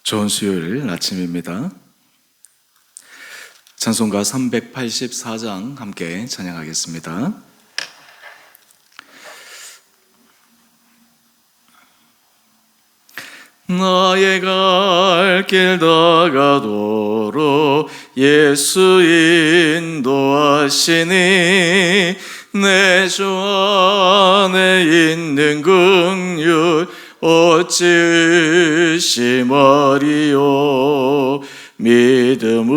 좋은 수요일 아침입니다. 찬송가 384장 함께 찬양하겠습니다. 나의 갈 길 다가도록 예수 인도하시니 내 주 안에 있는 긍휼 어찌 의심하리요. 믿음으로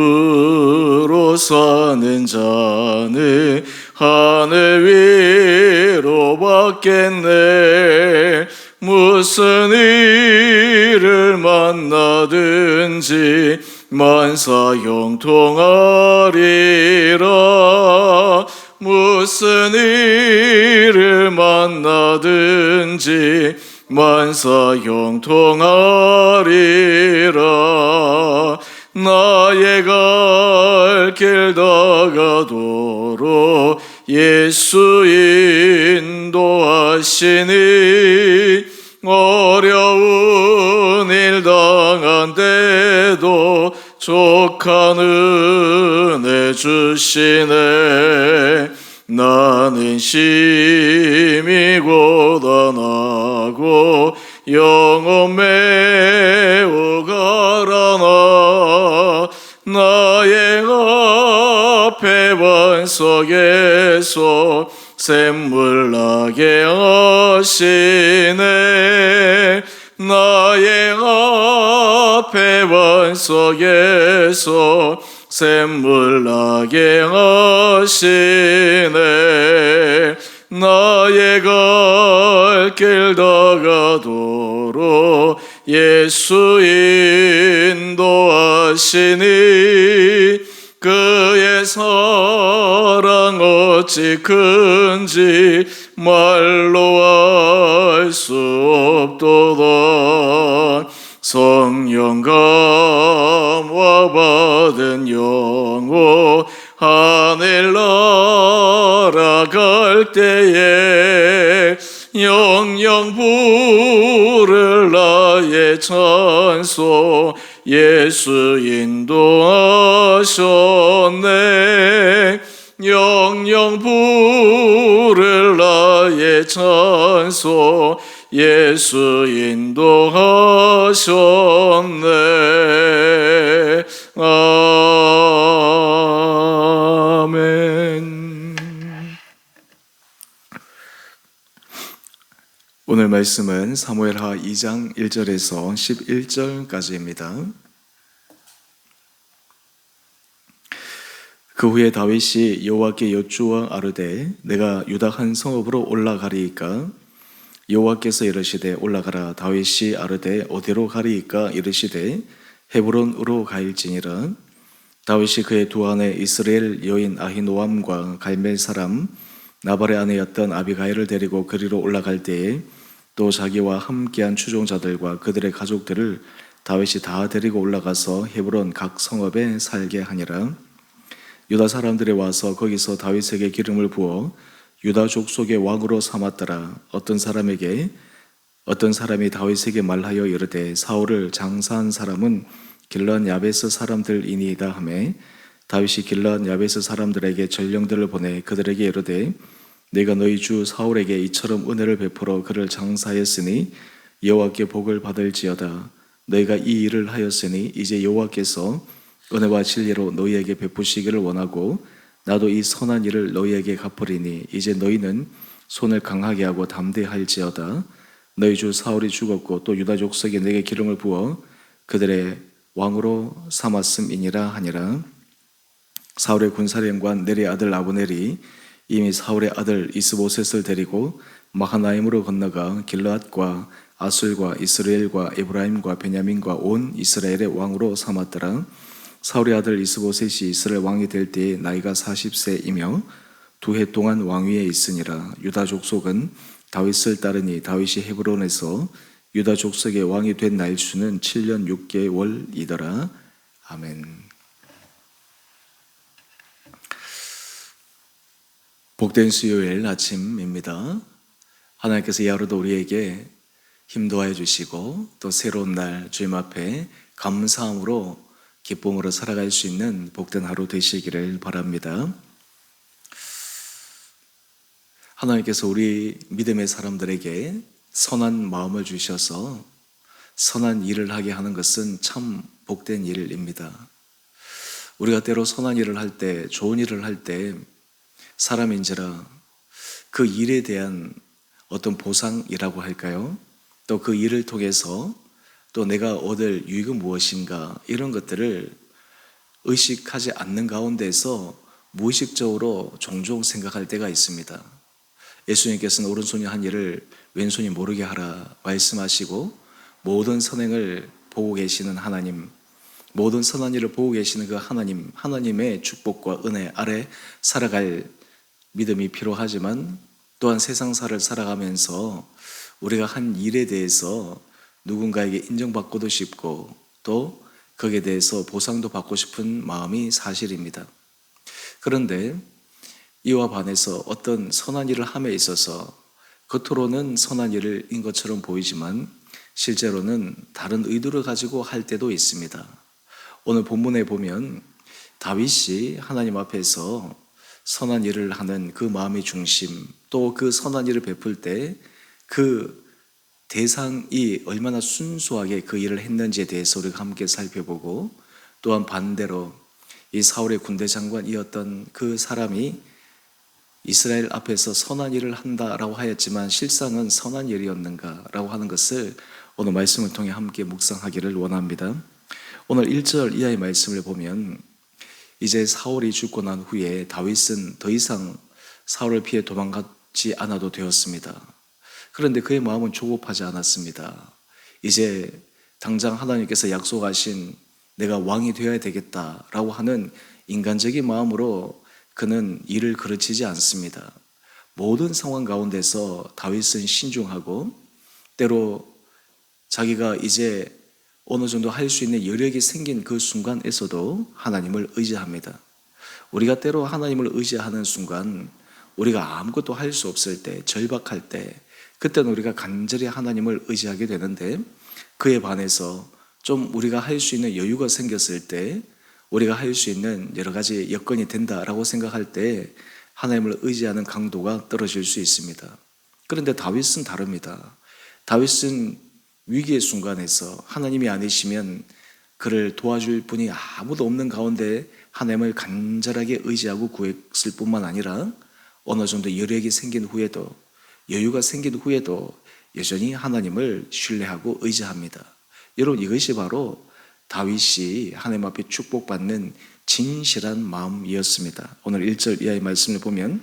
사는 자는 하늘 위로 받겠네. 무슨 일을 만나든지 만사 형통하리라. 무슨 일을 만나든지 만사 형통하리라. 나의 갈 길 다가도록 예수 인도하시니 어려운 일 당한데도 족한 은혜 주시네. 나는 심히 고단하고 영혼 매우 가라나. 나의 앞에 반석에서 샘물 나게 하시네. 나의 앞에 반석에서 샘물 나게 하시네. 나의 갈 길 다가도록 예수 인도하시니 그의 사랑 어찌 큰지 말로 알 수 없도다. 성령 감화 받은 영혼 하늘 날아갈 때에 영영 부를 나의 찬송 예수 인도하셨네. 영영 부를 나의 찬송 예수 인도하셨네. 아멘. 오늘 말씀은 사무엘하 2장 1절에서 11절까지입니다. 그 후에 다윗이 여호와께 여쭈어 아르되 내가 유다 한 성읍으로 올라가리이까. 여호와께서 이르시되 올라가라. 다윗이 아르되 어디로 가리이까. 이르시되 헤브론으로 가일지니라. 다윗이 그의 두 아내 이스라엘 여인 아히노암과 갈멜 사람 나발의 아내였던 아비가일을 데리고 그리로 올라갈 때에 또 자기와 함께한 추종자들과 그들의 가족들을 다윗이 다 데리고 올라가서 헤브론 각 성읍에 살게 하니라. 유다 사람들이 와서 거기서 다윗에게 기름을 부어 유다 족속의 왕으로 삼았더라. 어떤 사람이 다윗에게 말하여 이르되 사울을 장사한 사람은 길르앗 야베스 사람들이니이다 하매 다윗이 길르앗 야베스 사람들에게 전령들을 보내 그들에게 이르되 내가 너희 주 사울에게 이처럼 은혜를 베풀어 그를 장사하였으니 여호와께 복을 받을지어다. 너희가 이 일을 하였으니 이제 여호와께서 은혜와 진리로 너희에게 베푸시기를 원하고 나도 이 선한 일을 너희에게 갚으리니 이제 너희는 손을 강하게 하고 담대할지어다. 너희 주 사울이 죽었고 또 유다 족속이 내게 기름을 부어 그들의 왕으로 삼았음이니라 하니라. 사울의 군사령관 넬의 아들 아브넬이 이미 사울의 아들 이스보셋을 데리고 마하나임으로 건너가 길르앗과 아술과 이스라엘과 에브라임과 베냐민과 온 이스라엘의 왕으로 삼았더라. 사울의 아들 이스보셋이 이스라엘 왕이 될 때에 나이가 40세이며 2해 동안 왕위에 있으니라. 유다 족속은 다윗을 따르니 다윗이 헤브론에서 유다 족속의 왕이 된 날수는 7년 6개월이더라. 아멘. 복된 수요일 아침입니다. 하나님께서 이 하루도 우리에게 힘도하여 주시고 또 새로운 날 주님 앞에 감사함으로 기쁨으로 살아갈 수 있는 복된 하루 되시기를 바랍니다. 하나님께서 우리 믿음의 사람들에게 선한 마음을 주셔서 선한 일을 하게 하는 것은 참 복된 일입니다. 우리가 때로 선한 일을 할 때, 좋은 일을 할 때 사람인지라 그 일에 대한 어떤 보상이라고 할까요? 또 그 일을 통해서 또 내가 얻을 유익은 무엇인가 이런 것들을 의식하지 않는 가운데서 무의식적으로 종종 생각할 때가 있습니다. 예수님께서는 오른손이 한 일을 왼손이 모르게 하라 말씀하시고 모든 선행을 보고 계시는 하나님, 모든 선한 일을 보고 계시는 그 하나님, 하나님의 축복과 은혜 아래 살아갈 믿음이 필요하지만 또한 세상사를 살아가면서 우리가 한 일에 대해서 누군가에게 인정받고도 싶고 또 거기에 대해서 보상도 받고 싶은 마음이 사실입니다. 그런데 이와 반해서 어떤 선한 일을 함에 있어서 겉으로는 선한 일인 것처럼 보이지만 실제로는 다른 의도를 가지고 할 때도 있습니다. 오늘 본문에 보면 다윗이 하나님 앞에서 선한 일을 하는 그 마음의 중심, 또 그 선한 일을 베풀 때 그 대상이 얼마나 순수하게 그 일을 했는지에 대해서 우리가 함께 살펴보고, 또한 반대로 이 사울의 군대 장관이었던 그 사람이 이스라엘 앞에서 선한 일을 한다라고 하였지만 실상은 선한 일이었는가라고 하는 것을 오늘 말씀을 통해 함께 묵상하기를 원합니다. 오늘 1절 이하의 말씀을 보면 이제 사울이 죽고 난 후에 다윗은 더 이상 사울을 피해 도망가지 않아도 되었습니다. 그런데 그의 마음은 조급하지 않았습니다. 이제 당장 하나님께서 약속하신 내가 왕이 되어야 되겠다라고 하는 인간적인 마음으로 그는 일을 그르치지 않습니다. 모든 상황 가운데서 다윗은 신중하고 때로 자기가 이제 어느 정도 할 수 있는 여력이 생긴 그 순간에서도 하나님을 의지합니다. 우리가 때로 하나님을 의지하는 순간 우리가 아무것도 할 수 없을 때, 절박할 때 그때는 우리가 간절히 하나님을 의지하게 되는데 그에 반해서 좀 우리가 할 수 있는 여유가 생겼을 때 우리가 할 수 있는 여러 가지 여건이 된다라고 생각할 때 하나님을 의지하는 강도가 떨어질 수 있습니다. 그런데 다윗은 다릅니다. 다윗은 위기의 순간에서 하나님이 아니시면 그를 도와줄 분이 아무도 없는 가운데 하나님을 간절하게 의지하고 구했을 뿐만 아니라 어느 정도 여력이 생긴 후에도 여유가 생긴 후에도 여전히 하나님을 신뢰하고 의지합니다. 여러분, 이것이 바로 다윗이 하나님 앞에 축복받는 진실한 마음이었습니다. 오늘 1절 이하의 말씀을 보면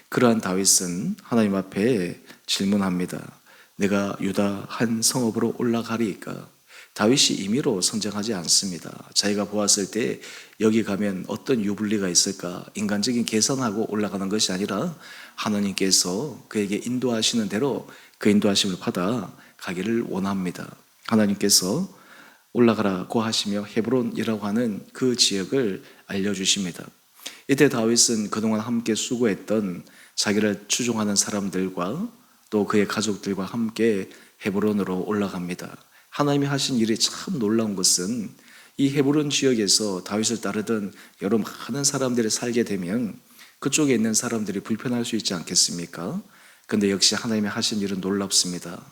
그러한 다윗은 하나님 앞에 질문합니다. 내가 유다 한 성읍으로 올라가리이까? 다윗이 임의로 선정하지 않습니다. 자기가 보았을 때 여기 가면 어떤 유불리가 있을까 인간적인 계산하고 올라가는 것이 아니라 하나님께서 그에게 인도하시는 대로 그 인도하심을 받아 가기를 원합니다. 하나님께서 올라가라고 하시며 헤브론이라고 하는 그 지역을 알려주십니다. 이때 다윗은 그동안 함께 수고했던 자기를 추종하는 사람들과 또 그의 가족들과 함께 헤브론으로 올라갑니다. 하나님이 하신 일이 참 놀라운 것은 이 헤브론 지역에서 다윗을 따르던 여러 많은 사람들이 살게 되면 그쪽에 있는 사람들이 불편할 수 있지 않겠습니까? 근데 역시 하나님이 하신 일은 놀랍습니다.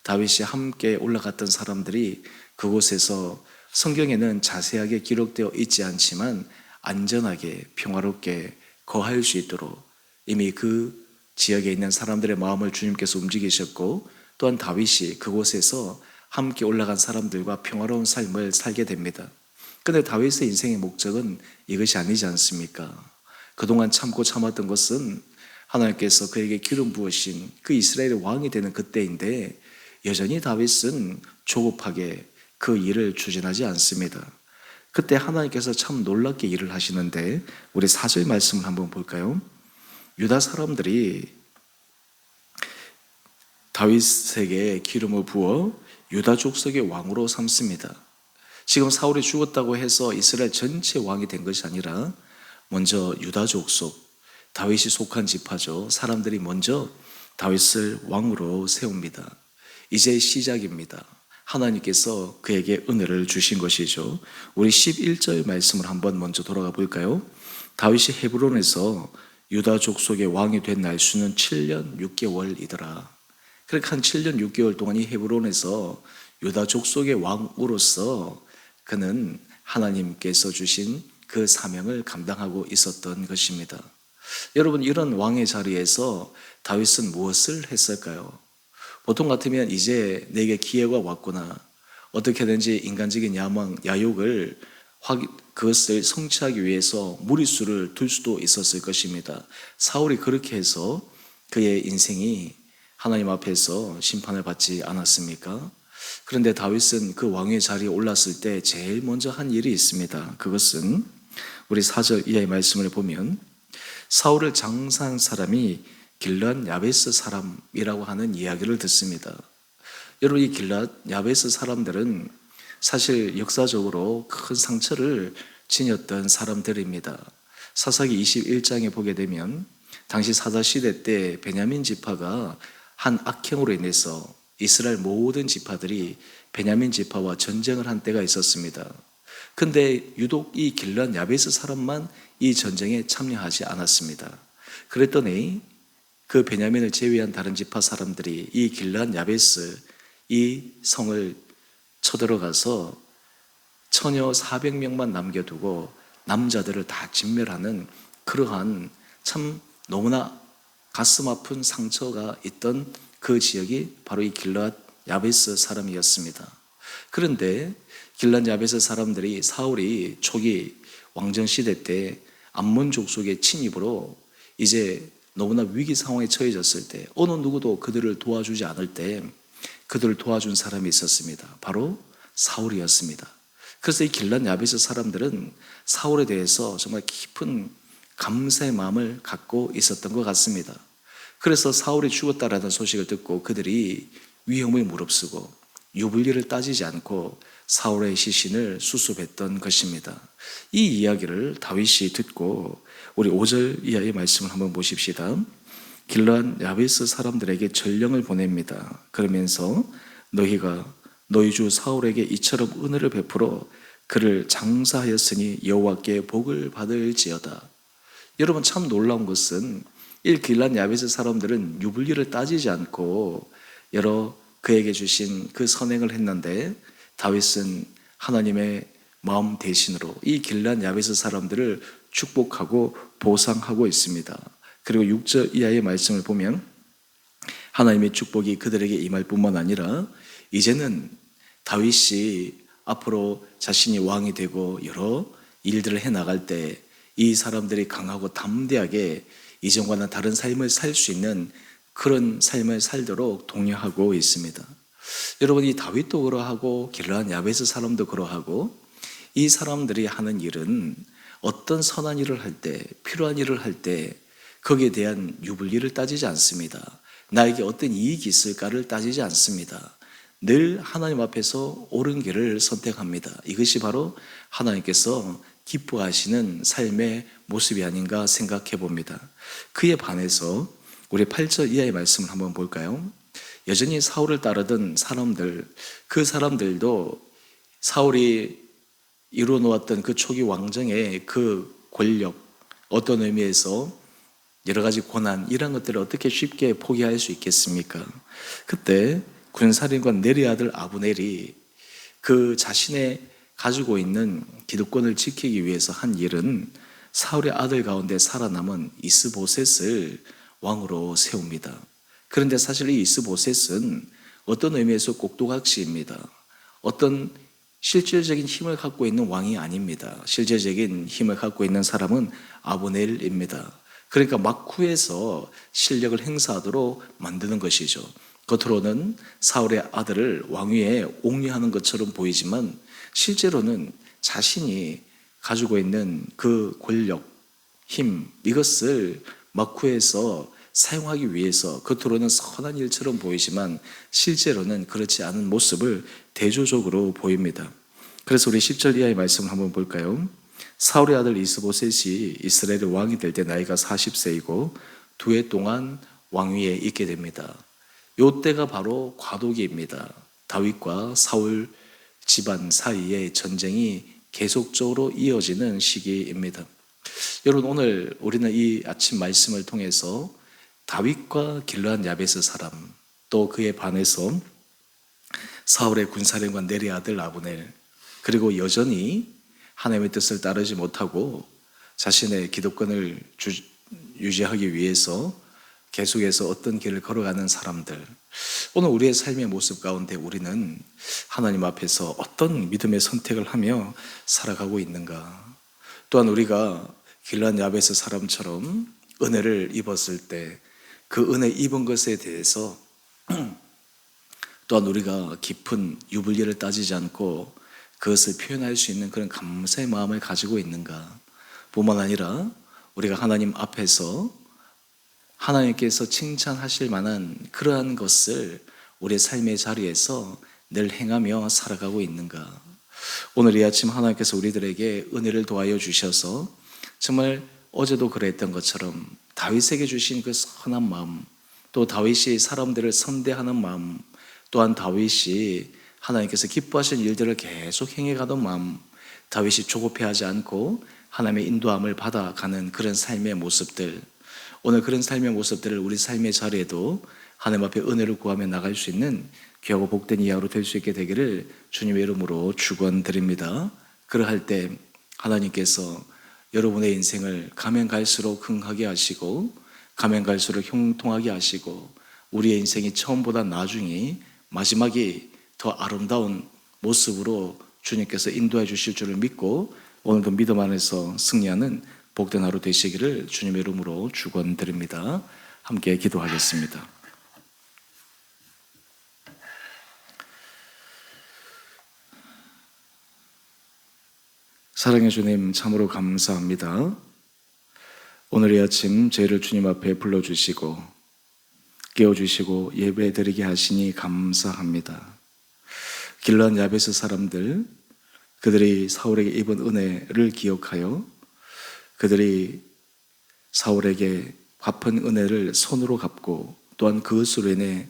다윗이 함께 올라갔던 사람들이 그곳에서 성경에는 자세하게 기록되어 있지 않지만 안전하게 평화롭게 거할 수 있도록 이미 그 지역에 있는 사람들의 마음을 주님께서 움직이셨고 또한 다윗이 그곳에서 함께 올라간 사람들과 평화로운 삶을 살게 됩니다. 그런데 다윗의 인생의 목적은 이것이 아니지 않습니까? 그동안 참고 참았던 것은 하나님께서 그에게 기름 부으신 그 이스라엘의 왕이 되는 그때인데 여전히 다윗은 조급하게 그 일을 추진하지 않습니다. 그때 하나님께서 참 놀랍게 일을 하시는데 우리 4절 말씀을 한번 볼까요? 유다 사람들이 다윗에게 기름을 부어 유다 족속의 왕으로 삼습니다. 지금 사울이 죽었다고 해서 이스라엘 전체 왕이 된 것이 아니라 먼저 유다 족속, 다윗이 속한 지파죠. 사람들이 먼저 다윗을 왕으로 세웁니다. 이제 시작입니다. 하나님께서 그에게 은혜를 주신 것이죠. 우리 11절 말씀을 한번 먼저 돌아가 볼까요? 다윗이 헤브론에서 유다 족속의 왕이 된 날수는 7년 6개월이더라. 그렇게 한 7년 6개월 동안 이 헤브론에서 유다 족속의 왕으로서 그는 하나님께서 주신 그 사명을 감당하고 있었던 것입니다. 여러분, 이런 왕의 자리에서 다윗은 무엇을 했을까요? 보통 같으면 이제 내게 기회가 왔구나, 어떻게든지 인간적인 야망, 야욕을 그것을 성취하기 위해서 무리수를 둘 수도 있었을 것입니다. 사울이 그렇게 해서 그의 인생이 하나님 앞에서 심판을 받지 않았습니까? 그런데 다윗은 그 왕의 자리에 올랐을 때 제일 먼저 한 일이 있습니다. 그것은 우리 4절 이하의 말씀을 보면 사울을 장사한 사람이 길앗 야베스 사람이라고 하는 이야기를 듣습니다. 여러분, 이 길앗 야베스 사람들은 사실 역사적으로 큰 상처를 지녔던 사람들입니다. 사사기 21장에 보게 되면 당시 사사 시대 때 베냐민 지파가 한 악행으로 인해서 이스라엘 모든 지파들이 베냐민 지파와 전쟁을 한 때가 있었습니다. 근데 유독 이 길앗 야베스 사람만 이 전쟁에 참여하지 않았습니다. 그랬더니 그 베냐민을 제외한 다른 지파 사람들이 이 길앗 야베스 이 성을 쳐들어가서 처녀 400명만 남겨두고 남자들을 다 진멸하는 그러한 참 너무나 가슴 아픈 상처가 있던 그 지역이 바로 이 길앗 야베스 사람이었습니다. 그런데 길앗 야베스 사람들이 사울이 초기 왕정 시대 때 암몬 족속의 침입으로 이제 너무나 위기 상황에 처해졌을 때 어느 누구도 그들을 도와주지 않을 때 그들을 도와준 사람이 있었습니다. 바로 사울이었습니다. 그래서 이 길앗 야베스 사람들은 사울에 대해서 정말 깊은 감사의 마음을 갖고 있었던 것 같습니다. 그래서 사울이 죽었다라는 소식을 듣고 그들이 위험을 무릅쓰고 유불리를 따지지 않고 사울의 시신을 수습했던 것입니다. 이 이야기를 다윗이 듣고 우리 5절 이하의 말씀을 한번 보십시다. 길앗 야베스 사람들에게 전령을 보냅니다. 그러면서 너희가 너희 주 사울에게 이처럼 은혜를 베풀어 그를 장사하였으니 여호와께 복을 받을지어다. 여러분, 참 놀라운 것은 이 길앗 야베스 사람들은 유불리를 따지지 않고 여러 그에게 주신 그 선행을 했는데 다윗은 하나님의 마음 대신으로 이 길앗 야베스 사람들을 축복하고 보상하고 있습니다. 그리고 6절 이하의 말씀을 보면 하나님의 축복이 그들에게 임할 뿐만 아니라 이제는 다윗이 앞으로 자신이 왕이 되고 여러 일들을 해나갈 때 이 사람들이 강하고 담대하게 이전과는 다른 삶을 살 수 있는 그런 삶을 살도록 독려하고 있습니다. 여러분, 이 다윗도 그러하고 길앗 야베스 사람도 그러하고 이 사람들이 하는 일은 어떤 선한 일을 할 때, 필요한 일을 할 때 거기에 대한 유불리를 따지지 않습니다. 나에게 어떤 이익이 있을까를 따지지 않습니다. 늘 하나님 앞에서 옳은 길을 선택합니다. 이것이 바로 하나님께서 기뻐하시는 삶의 모습이 아닌가 생각해 봅니다. 그에 반해서 우리 8절 이하의 말씀을 한번 볼까요? 여전히 사울을 따르던 사람들, 그 사람들도 사울이 이루어 놓았던 그 초기 왕정의 그 권력, 어떤 의미에서 여러 가지 고난, 이런 것들을 어떻게 쉽게 포기할 수 있겠습니까? 그때 군사령관 네리 아들 아브넬이 그 자신의 가지고 있는 기득권을 지키기 위해서 한 일은 사울의 아들 가운데 살아남은 이스보셋을 왕으로 세웁니다. 그런데 사실 이 이스보셋은 어떤 의미에서 꼭두각시입니다. 어떤 실질적인 힘을 갖고 있는 왕이 아닙니다. 실제적인 힘을 갖고 있는 사람은 아브넬입니다. 그러니까 막후에서 실력을 행사하도록 만드는 것이죠. 겉으로는 사울의 아들을 왕위에 옹리하는 것처럼 보이지만 실제로는 자신이 가지고 있는 그 권력, 힘, 이것을 막후에서 사용하기 위해서 겉으로는 선한 일처럼 보이지만 실제로는 그렇지 않은 모습을 대조적으로 보입니다. 그래서 우리 10절 이하의 말씀을 한번 볼까요? 사울의 아들 이스보셋이 이스라엘의 왕이 될 때 나이가 40세이고 2해 동안 왕위에 있게 됩니다. 요때가 바로 과도기입니다. 다윗과 사울 집안 사이에 전쟁이 계속적으로 이어지는 시기입니다. 여러분, 오늘 우리는 이 아침 말씀을 통해서 다윗과 길르앗 야베스 사람, 또 그에 반해서 사울의 군사령관 네리 아들 아브넬, 그리고 여전히 하나님의 뜻을 따르지 못하고 자신의 기득권을 유지하기 위해서 계속해서 어떤 길을 걸어가는 사람들, 오늘 우리의 삶의 모습 가운데 우리는 하나님 앞에서 어떤 믿음의 선택을 하며 살아가고 있는가? 또한 우리가 길르앗 야베스 사람처럼 은혜를 입었을 때 그 은혜 입은 것에 대해서 또한 우리가 깊은 유불리를 따지지 않고 그것을 표현할 수 있는 그런 감사의 마음을 가지고 있는가? 뿐만 아니라 우리가 하나님 앞에서 하나님께서 칭찬하실 만한 그러한 것을 우리의 삶의 자리에서 늘 행하며 살아가고 있는가? 오늘 이 아침 하나님께서 우리들에게 은혜를 도와여 주셔서 정말 어제도 그랬던 것처럼 다윗에게 주신 그 선한 마음, 또 다윗이 사람들을 선대하는 마음, 또한 다윗이 하나님께서 기뻐하신 일들을 계속 행해가던 마음, 다윗이 조급해하지 않고 하나님의 인도함을 받아가는 그런 삶의 모습들, 오늘 그런 삶의 모습들을 우리 삶의 자리에도 하나님 앞에 은혜를 구하며 나갈 수 있는 귀하고 복된 이하로 될 수 있게 되기를 주님의 이름으로 축원드립니다. 그러할 때 하나님께서 여러분의 인생을 가면 갈수록 흥하게 하시고 가면 갈수록 형통하게 하시고 우리의 인생이 처음보다 나중이 마지막이 더 아름다운 모습으로 주님께서 인도해 주실 줄을 믿고 오늘도 믿음 안에서 승리하는 복된 하루 되시기를 주님의 이름으로 축원드립니다. 함께 기도하겠습니다. 사랑의 주님, 참으로 감사합니다. 오늘 이 아침 저희를 주님 앞에 불러주시고 깨워주시고 예배드리게 하시니 감사합니다. 길르앗 야베스 사람들, 그들이 사울에게 입은 은혜를 기억하여 그들이 사울에게 갚은 은혜를 손으로 갚고 또한 그것으로 인해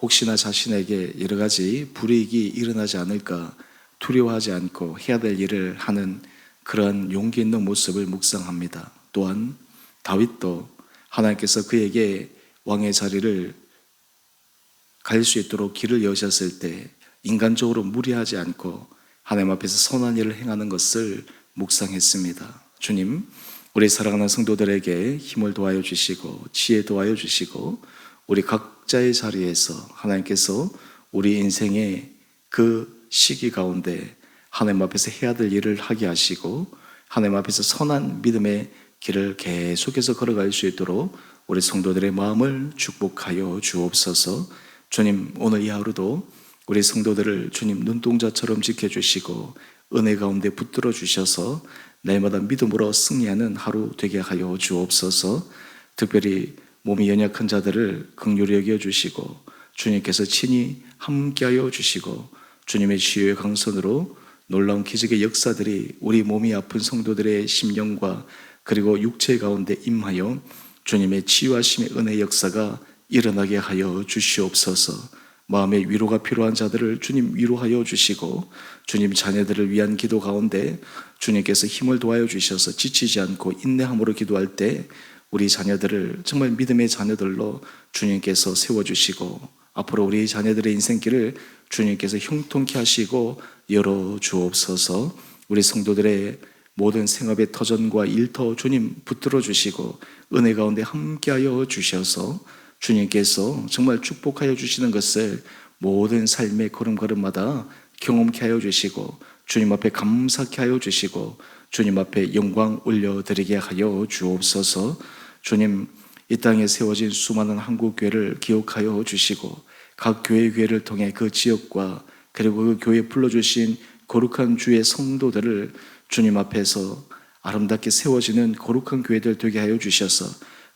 혹시나 자신에게 여러 가지 불이익이 일어나지 않을까 두려워하지 않고 해야 될 일을 하는 그러한 용기 있는 모습을 묵상합니다. 또한 다윗도 하나님께서 그에게 왕의 자리를 갈 수 있도록 길을 여셨을 때 인간적으로 무리하지 않고 하나님 앞에서 선한 일을 행하는 것을 묵상했습니다. 주님, 우리 사랑하는 성도들에게 힘을 도와여 주시고 지혜 도와여 주시고 우리 각자의 자리에서 하나님께서 우리 인생의 그 시기 가운데 하나님 앞에서 해야 될 일을 하게 하시고 하나님 앞에서 선한 믿음의 길을 계속해서 걸어갈 수 있도록 우리 성도들의 마음을 축복하여 주옵소서. 주님, 오늘 이 하루도 우리 성도들을 주님 눈동자처럼 지켜주시고 은혜 가운데 붙들어 주셔서 날마다 믿음으로 승리하는 하루 되게 하여 주옵소서. 특별히 몸이 연약한 자들을 긍휼히 여겨주시고 주님께서 친히 함께하여 주시고 주님의 치유의 강선으로 놀라운 기적의 역사들이 우리 몸이 아픈 성도들의 심령과 그리고 육체 가운데 임하여 주님의 치유하심의 은혜 역사가 일어나게 하여 주시옵소서. 마음의 위로가 필요한 자들을 주님 위로하여 주시고 주님 자녀들을 위한 기도 가운데 주님께서 힘을 도와여 주셔서 지치지 않고 인내함으로 기도할 때 우리 자녀들을 정말 믿음의 자녀들로 주님께서 세워주시고 앞으로 우리 자녀들의 인생길을 주님께서 형통케 하시고 열어 주옵소서. 우리 성도들의 모든 생업의 터전과 일터 주님 붙들어 주시고 은혜 가운데 함께하여 주셔서 주님께서 정말 축복하여 주시는 것을 모든 삶의 걸음걸음마다 경험케 하여 주시고 주님 앞에 감사케 하여 주시고 주님 앞에 영광 올려드리게 하여 주옵소서. 주님, 이 땅에 세워진 수많은 한국교회를 기억하여 주시고 각 교회를 통해 그 지역과 그리고 그 교회에 불러주신 거룩한 주의 성도들을 주님 앞에서 아름답게 세워지는 거룩한 교회들 되게 하여 주셔서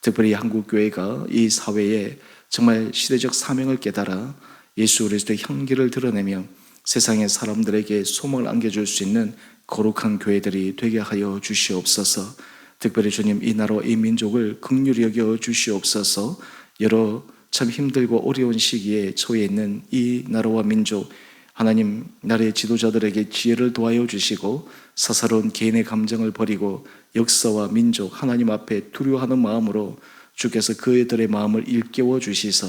특별히 한국교회가 이 사회에 정말 시대적 사명을 깨달아 예수 그리스도의 향기를 드러내며 세상의 사람들에게 소망을 안겨줄 수 있는 거룩한 교회들이 되게 하여 주시옵소서. 특별히 주님, 이 나라 이 민족을 긍휼히 여겨 주시옵소서. 여러 참 힘들고 어려운 시기에 처해 있는 이 나라와 민족, 하나님 나라의 지도자들에게 지혜를 도하여 주시고 사사로운 개인의 감정을 버리고 역사와 민족 하나님 앞에 두려워하는 마음으로 주께서 그들의 마음을 일깨워 주시사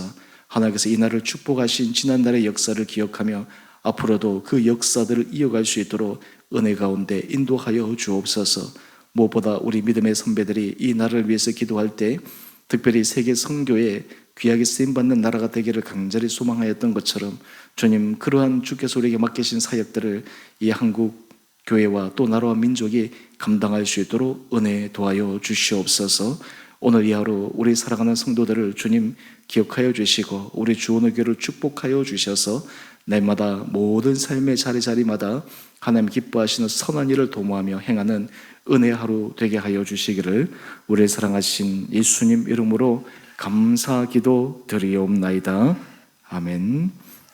하나님께서 이 나라를 축복하신 지난날의 역사를 기억하며 앞으로도 그 역사들을 이어갈 수 있도록 은혜 가운데 인도하여 주옵소서. 무엇보다 우리 믿음의 선배들이 이 나라를 위해서 기도할 때 특별히 세계 선교에 귀하게 쓰임받는 나라가 되기를 간절히 소망하였던 것처럼 주님, 그러한 주께서 우리에게 맡기신 사역들을 이 한국 교회와 또 나라와 민족이 감당할 수 있도록 은혜 도하여 주시옵소서. 오늘 이 하루 우리 사랑하는 성도들을 주님 기억하여 주시고 우리 주원의 교회를 축복하여 주셔서 날마다 모든 삶의 자리자리마다 하나님 기뻐하시는 선한 일을 도모하며 행하는 은혜 하루 되게 하여 주시기를 우리를 사랑하신 예수님 이름으로 감사기도 드리옵나이다. 아멘.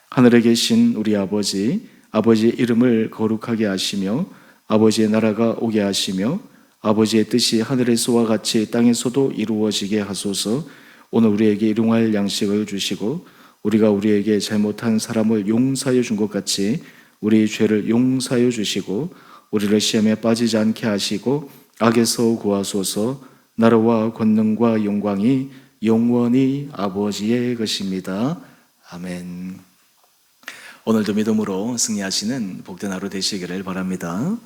하늘에 계신 우리 아버지, 아버지의 이름을 거룩하게 하시며 아버지의 나라가 오게 하시며 아버지의 뜻이 하늘에서와 같이 땅에서도 이루어지게 하소서. 오늘 우리에게 일용할 양식을 주시고 우리가 우리에게 잘못한 사람을 용서하여 준 것 같이 우리 죄를 용서하여 주시고 우리를 시험에 빠지지 않게 하시고 악에서 구하소서. 나라와 권능과 영광이 영원히 아버지의 것입니다. 아멘. 오늘도 믿음으로 승리하시는 복된 하루 되시기를 바랍니다.